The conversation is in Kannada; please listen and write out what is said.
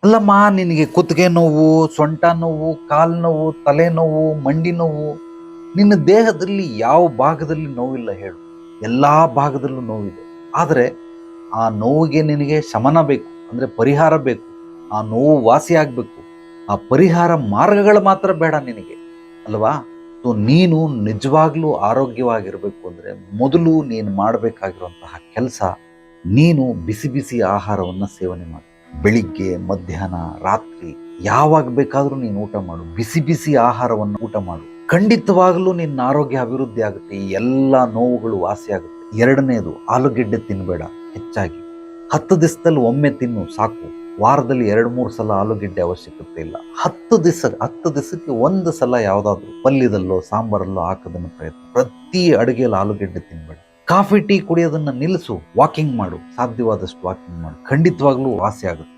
ಅಲ್ಲಮ್ಮ, ನಿನಗೆ ಕುತ್ತಿಗೆ ನೋವು, ಸೊಂಟ ನೋವು, ಕಾಲು ನೋವು, ತಲೆನೋವು, ಮಂಡಿ ನೋವು, ನಿನ್ನ ದೇಹದಲ್ಲಿ ಯಾವ ಭಾಗದಲ್ಲಿ ನೋವಿಲ್ಲ ಹೇಳು? ಎಲ್ಲಾ ಭಾಗದಲ್ಲೂ ನೋವಿದೆ. ಆದರೆ ಆ ನೋವಿಗೆ ನಿನಗೆ ಶಮನ ಬೇಕು, ಅಂದ್ರೆ ಪರಿಹಾರ ಬೇಕು. ಆ ನೋವು ವಾಸಿ ಆಗ್ಬೇಕು. ಆ ಪರಿಹಾರ ಮಾರ್ಗಗಳು ಮಾತ್ರ ಬೇಡ ನಿನಗೆ, ಅಲ್ವಾ? ನೀನು ನಿಜವಾಗ್ಲೂ ಆರೋಗ್ಯವಾಗಿರ್ಬೇಕು ಅಂದ್ರೆ ಮೊದಲು ನೀನು ಮಾಡಬೇಕಾಗಿರುವಂತಹ ಕೆಲಸ, ನೀನು ಬಿಸಿ ಬಿಸಿ ಆಹಾರವನ್ನ ಸೇವನೆ ಮಾಡು. ಬೆಳಿಗ್ಗೆ, ಮಧ್ಯಾಹ್ನ, ರಾತ್ರಿ ಯಾವಾಗ ಬೇಕಾದ್ರೂ ನೀನು ಊಟ ಮಾಡು. ಬಿಸಿ ಬಿಸಿ ಆಹಾರವನ್ನು ಊಟ ಮಾಡು. ಖಂಡಿತವಾಗ್ಲೂ ನಿನ್ನ ಆರೋಗ್ಯ ಅಭಿವೃದ್ಧಿ ಆಗುತ್ತೆ. ಈ ಎಲ್ಲ ನೋವುಗಳು ವಾಸಿ ಆಗುತ್ತೆ. ಎರಡನೇದು, ಆಲೂಗೆಡ್ಡೆ ತಿನ್ಬೇಡ ಹೆಚ್ಚಾಗಿ. 10 ದಿವಸದಲ್ಲಿ ಒಮ್ಮೆ ತಿನ್ನು ಸಾಕು. ವಾರದಲ್ಲಿ 2-3 ಸಲ ಆಲೂಗೆಡ್ಡೆ ಅವಶ್ಯಕತೆ ಇಲ್ಲ. 10 ದಿವಸಕ್ಕೆ 1 ಸಲ ಯಾವುದಾದ್ರೂ ಪಲ್ಯದಲ್ಲೋ ಸಾಂಬಾರಲ್ಲೋ ಹಾಕೋದನ್ನು ಪ್ರಯತ್ನ. ಪ್ರತಿ ಅಡುಗೆಯಲ್ಲಿ ಆಲೂಗೆಡ್ಡೆ ತಿನ್ಬೇಡ. ಕಾಫಿ ಟೀ ಕುಡಿಯೋದನ್ನ ನಿಲ್ಲಿಸು. ವಾಕಿಂಗ್ ಮಾಡು, ಸಾಧ್ಯವಾದಷ್ಟು ವಾಕಿಂಗ್ ಮಾಡು. ಖಂಡಿತವಾಗ್ಲೂ ವಾಸಿ ಆಗುತ್ತೆ.